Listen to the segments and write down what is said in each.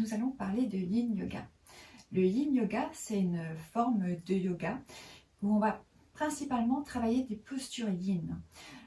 nous allons parler de Yin Yoga. Le Yin Yoga, c'est une forme de yoga où on va principalement travailler des postures Yin.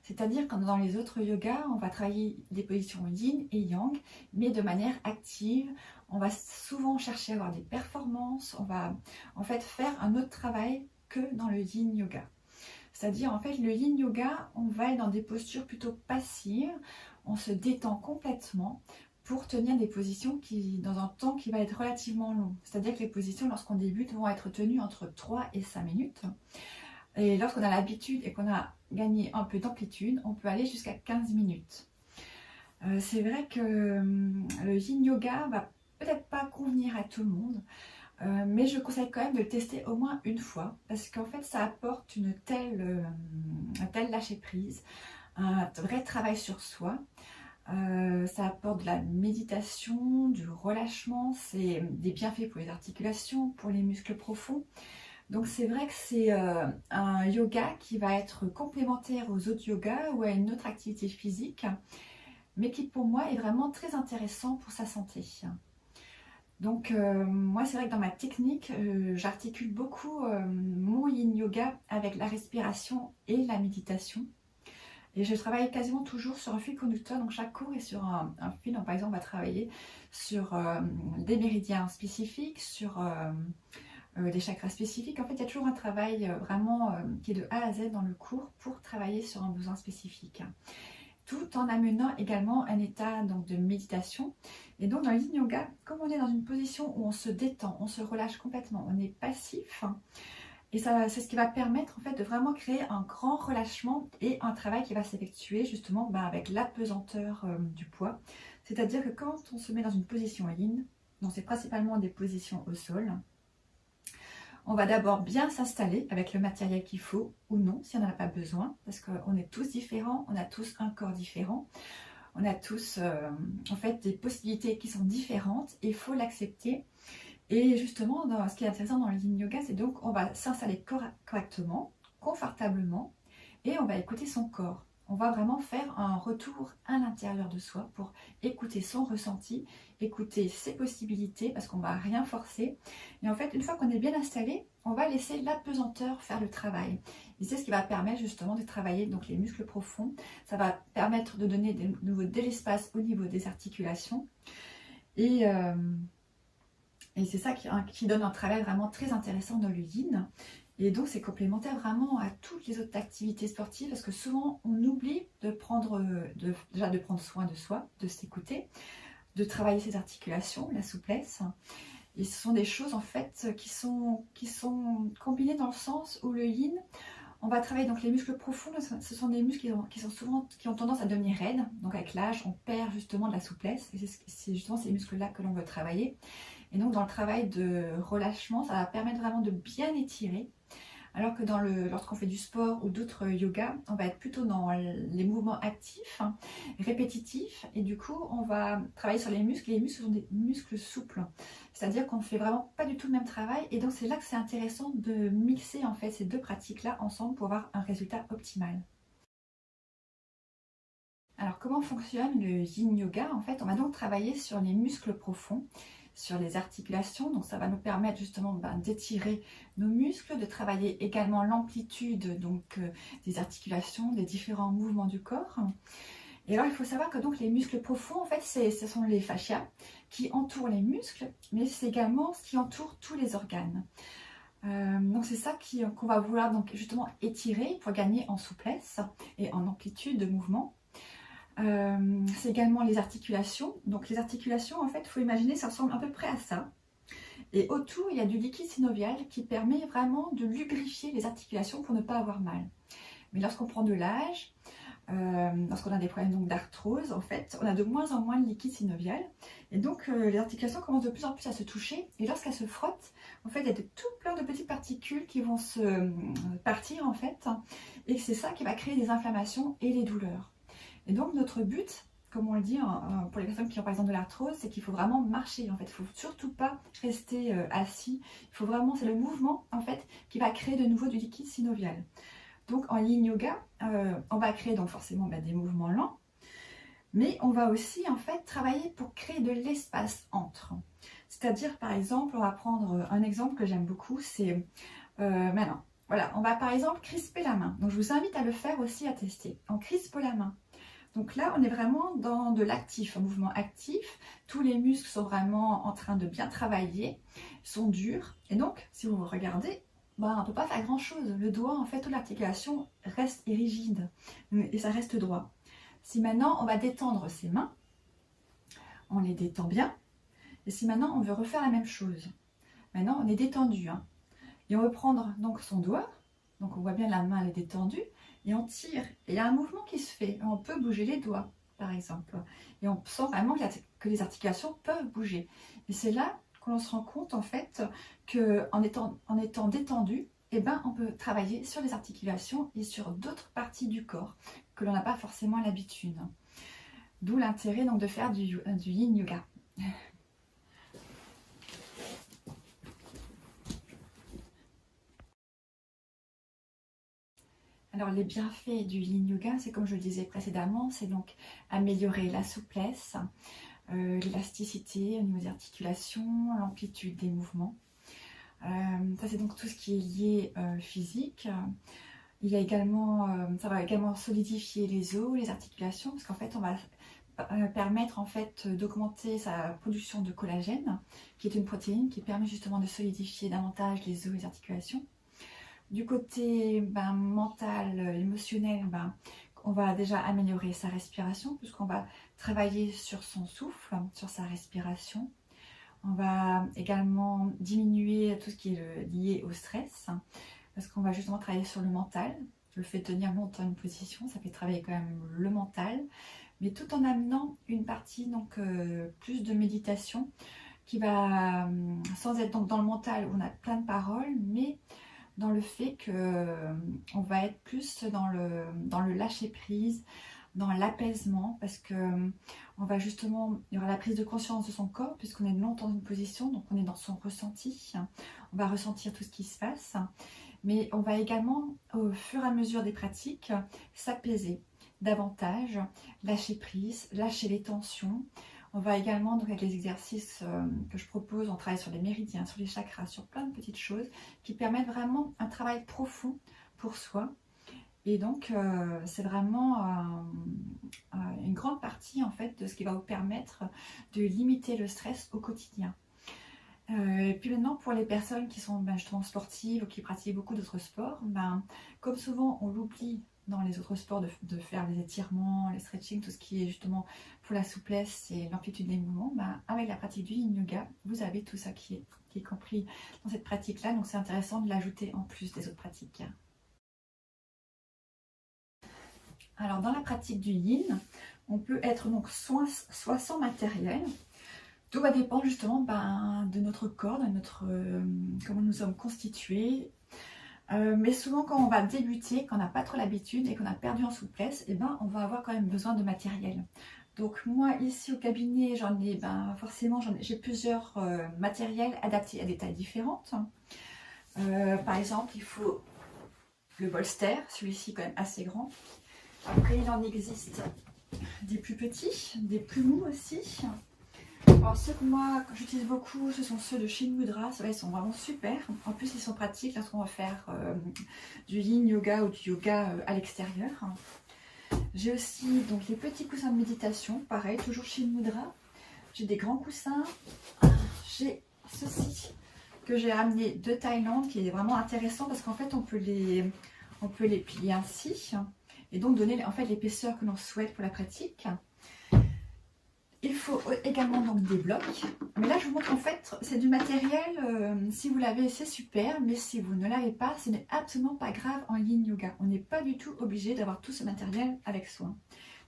C'est-à-dire que dans les autres yogas, on va travailler des positions Yin et Yang, mais de manière active. On va souvent chercher à avoir des performances, on va en fait faire un autre travail que dans le Yin Yoga. C'est-à-dire, en fait, le Yin Yoga, on va être dans des postures plutôt passives, on se détend complètement pour tenir des positions dans un temps qui va être relativement long. C'est-à-dire que les positions, lorsqu'on débute, vont être tenues entre 3 et 5 minutes. Et lorsqu'on a l'habitude et qu'on a gagné un peu d'amplitude, on peut aller jusqu'à 15 minutes. C'est vrai que le Yin Yoga va peut-être pas convenir à tout le monde, mais je conseille quand même de le tester au moins une fois parce qu'en fait ça apporte un tel lâcher prise, un vrai travail sur soi. Ça apporte de la méditation, du relâchement, c'est des bienfaits pour les articulations, pour les muscles profonds. Donc c'est vrai que c'est un yoga qui va être complémentaire aux autres yogas ou à une autre activité physique, mais qui pour moi est vraiment très intéressant pour sa santé. Donc moi c'est vrai que dans ma technique, j'articule beaucoup mon Yin Yoga avec la respiration et la méditation. Et je travaille quasiment toujours sur un fil conducteur, donc chaque cours est sur un fil. Donc, par exemple, on va travailler sur des méridiens spécifiques, sur des chakras spécifiques. En fait, il y a toujours un travail vraiment qui est de A à Z dans le cours pour travailler sur un besoin spécifique. Tout en amenant également un état donc, de méditation. Et donc dans le Yin Yoga, comme on est dans une position où on se détend, on se relâche complètement, on est passif. Et ça, c'est ce qui va permettre en fait de vraiment créer un grand relâchement et un travail qui va s'effectuer justement avec l'apesanteur du poids. C'est-à-dire que quand on se met dans une position Yin, donc c'est principalement des positions au sol, on va d'abord bien s'installer avec le matériel qu'il faut ou non, si on n'en a pas besoin, parce qu'on est tous différents, on a tous un corps différent, on a tous en fait des possibilités qui sont différentes et il faut l'accepter. Et justement, ce qui est intéressant dans le Yin Yoga, c'est donc on va s'installer correctement, confortablement, et on va écouter son corps. On va vraiment faire un retour à l'intérieur de soi pour écouter son ressenti, écouter ses possibilités, parce qu'on ne va rien forcer. Et en fait, une fois qu'on est bien installé, on va laisser l'apesanteur faire le travail. Et c'est ce qui va permettre justement de travailler donc les muscles profonds. Ça va permettre de donner de l'espace au niveau des articulations. Et c'est ça qui donne un travail vraiment très intéressant dans le Yin. Et donc c'est complémentaire vraiment à toutes les autres activités sportives parce que souvent on oublie déjà de prendre soin de soi, de s'écouter, de travailler ses articulations, la souplesse. Et ce sont des choses en fait qui sont combinées dans le sens où le Yin, on va travailler donc les muscles profonds, ce sont des muscles qui ont tendance à devenir raides. Donc avec l'âge, on perd justement de la souplesse et c'est justement ces muscles-là que l'on veut travailler. Et donc dans le travail de relâchement, ça va permettre vraiment de bien étirer. Alors que lorsqu'on fait du sport ou d'autres yogas, on va être plutôt dans les mouvements actifs, répétitifs. Et du coup, on va travailler sur les muscles. Et les muscles sont des muscles souples. C'est-à-dire qu'on ne fait vraiment pas du tout le même travail. Et donc c'est là que c'est intéressant de mixer en fait ces deux pratiques-là ensemble pour avoir un résultat optimal. Alors comment fonctionne le Yin Yoga? En fait, on va donc travailler sur les muscles profonds, sur les articulations, donc ça va nous permettre justement d'étirer nos muscles, de travailler également l'amplitude des articulations, des différents mouvements du corps. Et alors il faut savoir que donc les muscles profonds, en fait, ce sont les fascias qui entourent les muscles, mais c'est également ce qui entoure tous les organes. Donc c'est ça qu'on va vouloir donc justement étirer pour gagner en souplesse et en amplitude de mouvement. C'est également les articulations. Donc les articulations, en fait, il faut imaginer, ça ressemble à peu près à ça. Et autour, il y a du liquide synovial qui permet vraiment de lubrifier les articulations pour ne pas avoir mal. Mais lorsqu'on prend de l'âge, lorsqu'on a des problèmes d'arthrose, en fait, on a de moins en moins de liquide synovial. Et donc les articulations commencent de plus en plus à se toucher. Et lorsqu'elles se frottent, en fait, il y a tout plein de petites particules qui vont se partir, en fait. Et c'est ça qui va créer des inflammations et des douleurs. Et donc notre but, comme on le dit pour les personnes qui ont par exemple de l'arthrose, c'est qu'il faut vraiment marcher en fait. Il ne faut surtout pas rester assis. Il faut vraiment, c'est le mouvement en fait qui va créer de nouveau du liquide synovial. Donc en Yin Yoga, on va créer donc forcément des mouvements lents. Mais on va aussi en fait travailler pour créer de l'espace entre. C'est-à-dire par exemple, on va prendre un exemple que j'aime beaucoup, c'est maintenant. Voilà, on va par exemple crisper la main. Donc je vous invite à le faire aussi, à tester. On crispe la main. Donc là, on est vraiment dans de l'actif, un mouvement actif. Tous les muscles sont vraiment en train de bien travailler, sont durs. Et donc, si vous regardez, ben, on ne peut pas faire grand-chose. Le doigt, en fait, toute l'articulation reste rigide et ça reste droit. Si maintenant, on va détendre ses mains, on les détend bien. Et si maintenant, on veut refaire la même chose, maintenant, on est détendu. Hein. Et on veut prendre donc son doigt, donc on voit bien la main elle est détendue, et on tire. Et il y a un mouvement qui se fait. On peut bouger les doigts, par exemple. Et on sent vraiment que les articulations peuvent bouger. Et c'est là qu'on se rend compte, en fait, qu'en étant détendu, eh ben, on peut travailler sur les articulations et sur d'autres parties du corps que l'on n'a pas forcément l'habitude. D'où l'intérêt donc de faire du yin yoga. Alors les bienfaits du yin yoga, c'est comme je le disais précédemment, c'est donc améliorer la souplesse, l'élasticité au niveau des articulations, l'amplitude des mouvements. Ça c'est donc tout ce qui est lié physique. Il y a également, ça va également solidifier les os, les articulations, parce qu'en fait on va permettre en fait d'augmenter sa production de collagène, qui est une protéine qui permet justement de solidifier davantage les os et les articulations. Du côté mental, émotionnel, on va déjà améliorer sa respiration puisqu'on va travailler sur son souffle, sur sa respiration. On va également diminuer tout ce qui est lié au stress parce qu'on va justement travailler sur le mental. Le fait de tenir longtemps une position, ça fait travailler quand même le mental, mais tout en amenant une partie donc plus de méditation qui va, sans être donc dans le mental où on a plein de paroles, mais dans le fait qu'on va être plus dans le lâcher prise, dans l'apaisement, parce que on va justement, il y aura la prise de conscience de son corps, puisqu'on est longtemps dans une position, donc on est dans son ressenti, on va ressentir tout ce qui se passe, mais on va également, au fur et à mesure des pratiques, s'apaiser davantage, lâcher prise, lâcher les tensions. On va également, donc avec les exercices que je propose, on travaille sur les méridiens, sur les chakras, sur plein de petites choses qui permettent vraiment un travail profond pour soi. Et donc, c'est vraiment une grande partie en fait de ce qui va vous permettre de limiter le stress au quotidien. Et puis maintenant, pour les personnes qui sont justement sportives ou qui pratiquent beaucoup d'autres sports, comme souvent on l'oublie dans les autres sports de faire les étirements, les stretching, tout ce qui est justement pour la souplesse et l'amplitude des mouvements, avec la pratique du yin yoga, vous avez tout ça qui est compris dans cette pratique-là, donc c'est intéressant de l'ajouter en plus des autres pratiques. Alors dans la pratique du yin, on peut être donc soit sans matériel. Tout va dépendre justement de notre corps, de comment nous sommes constitués. Mais souvent quand on va débuter, quand on n'a pas trop l'habitude et qu'on a perdu en souplesse, on va avoir quand même besoin de matériel. Donc moi ici au cabinet, forcément j'ai plusieurs matériels adaptés à des tailles différentes. Par exemple, il faut le bolster, celui-ci quand même assez grand. Après il en existe des plus petits, des plus mous aussi. Alors ceux que moi j'utilise beaucoup, ce sont ceux de Shin Mudra. Ceux-là ils sont vraiment super. En plus ils sont pratiques lorsqu'on va faire du yin yoga ou du yoga à l'extérieur. J'ai aussi donc les petits coussins de méditation, pareil, toujours Shin Mudra. J'ai des grands coussins. J'ai ceci que j'ai ramené de Thaïlande qui est vraiment intéressant parce qu'en fait on peut les plier ainsi et donc donner en fait l'épaisseur que l'on souhaite pour la pratique. Il faut également donc des blocs. Mais là, je vous montre en fait, c'est du matériel, si vous l'avez, c'est super. Mais si vous ne l'avez pas, ce n'est absolument pas grave en yin yoga. On n'est pas du tout obligé d'avoir tout ce matériel avec soi.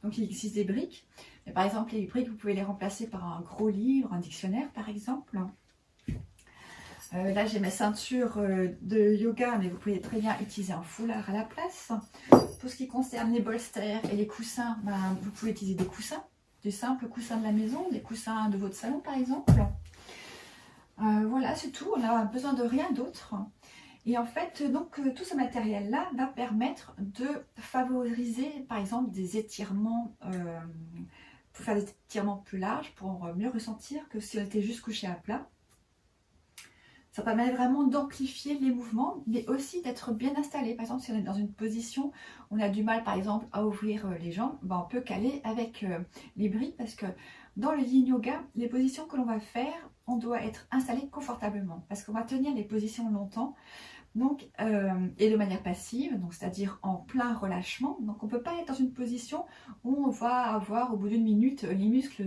Donc, il existe des briques. Mais par exemple, les briques, vous pouvez les remplacer par un gros livre, un dictionnaire par exemple. Là, j'ai mes ceintures de yoga, mais vous pouvez très bien utiliser un foulard à la place. Pour ce qui concerne les bolsters et les coussins, vous pouvez utiliser des coussins. Des simples coussins de la maison, des coussins de votre salon par exemple. Voilà, c'est tout, on n'a besoin de rien d'autre. Et en fait, donc tout ce matériel-là va permettre de favoriser par exemple des étirements pour faire des étirements plus larges, pour mieux ressentir que si on était juste couché à plat. Ça permet vraiment d'amplifier les mouvements, mais aussi d'être bien installé. Par exemple, si on est dans une position où on a du mal, par exemple, à ouvrir les jambes, ben, on peut caler avec les brides, parce que dans le yin yoga, les positions que l'on va faire, on doit être installé confortablement, parce qu'on va tenir les positions longtemps. Donc, et de manière passive, donc c'est-à-dire en plein relâchement. Donc on ne peut pas être dans une position où on va avoir au bout d'une minute les muscles,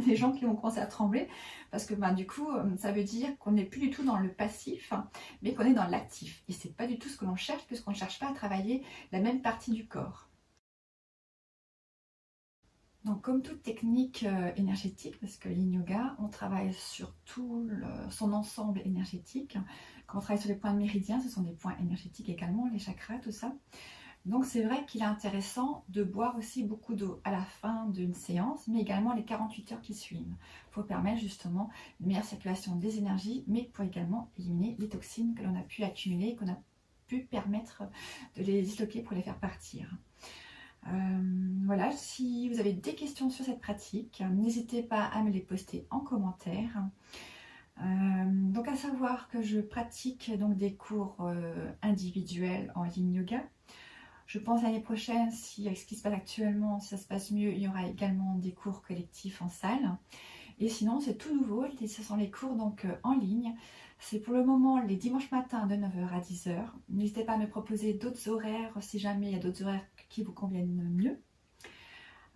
les jambes qui vont commencer à trembler, parce que ben, du coup ça veut dire qu'on n'est plus du tout dans le passif, mais qu'on est dans l'actif. Et c'est pas du tout ce que l'on cherche, puisqu'on ne cherche pas à travailler la même partie du corps. Donc comme toute technique énergétique, parce que l'Yin Yoga, on travaille sur tout son ensemble énergétique. Quand on travaille sur les points de méridien, ce sont des points énergétiques également, les chakras, tout ça. Donc c'est vrai qu'il est intéressant de boire aussi beaucoup d'eau à la fin d'une séance, mais également les 48 heures qui suivent, pour permettre justement une meilleure circulation des énergies, mais pour également éliminer les toxines que l'on a pu accumuler, qu'on a pu permettre de les disloquer pour les faire partir. Voilà, si vous avez des questions sur cette pratique, n'hésitez pas à me les poster en commentaire. Donc à savoir que je pratique donc des cours individuels en Yin Yoga. Je pense l'année prochaine, si avec ce qui se passe actuellement, si ça se passe mieux, il y aura également des cours collectifs en salle. Et sinon, c'est tout nouveau, ce sont les cours donc en ligne. C'est pour le moment les dimanches matins de 9 h à 10 h. N'hésitez pas à me proposer d'autres horaires si jamais il y a d'autres horaires qui vous conviennent mieux.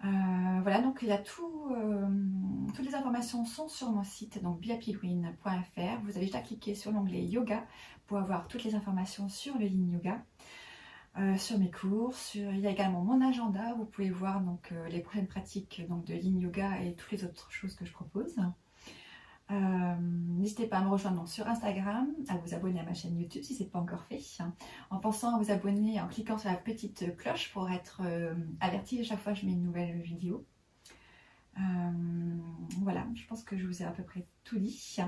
Voilà, donc il y a toutes les informations sont sur mon site, donc behappygreen.fr. Vous avez juste à cliquer sur l'onglet yoga pour avoir toutes les informations sur le Yin Yoga. Sur mes cours, il y a également mon agenda, vous pouvez voir donc, les prochaines pratiques donc, de Yin Yoga et toutes les autres choses que je propose. N'hésitez pas à me rejoindre donc, sur Instagram, à vous abonner à ma chaîne YouTube si ce n'est pas encore fait, en pensant à vous abonner en cliquant sur la petite cloche pour être averti à chaque fois que je mets une nouvelle vidéo. Voilà, je pense que je vous ai à peu près tout dit.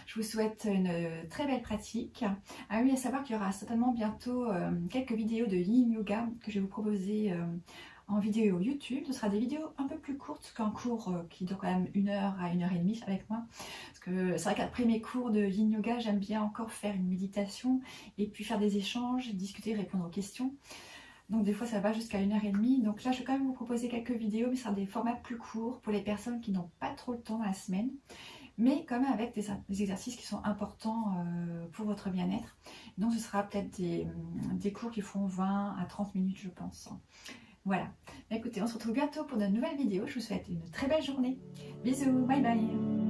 Je vous souhaite une très belle pratique. Ah oui, à savoir qu'il y aura certainement bientôt quelques vidéos de Yin Yoga que je vais vous proposer en vidéo YouTube. Ce sera des vidéos un peu plus courtes qu'un cours qui dure quand même 1 heure à 1 h 30 avec moi. Parce que c'est vrai qu'après mes cours de Yin Yoga, j'aime bien encore faire une méditation et puis faire des échanges, discuter, répondre aux questions. Donc des fois ça va jusqu'à 1 h 30. Donc là je vais quand même vous proposer quelques vidéos, mais ce sera des formats plus courts pour les personnes qui n'ont pas trop le temps dans la semaine, mais quand même avec des exercices qui sont importants pour votre bien-être. Donc ce sera peut-être des cours qui font 20 à 30 minutes je pense. Voilà, écoutez, on se retrouve bientôt pour de nouvelles vidéos. Je vous souhaite une très belle journée. Bisous, bye bye.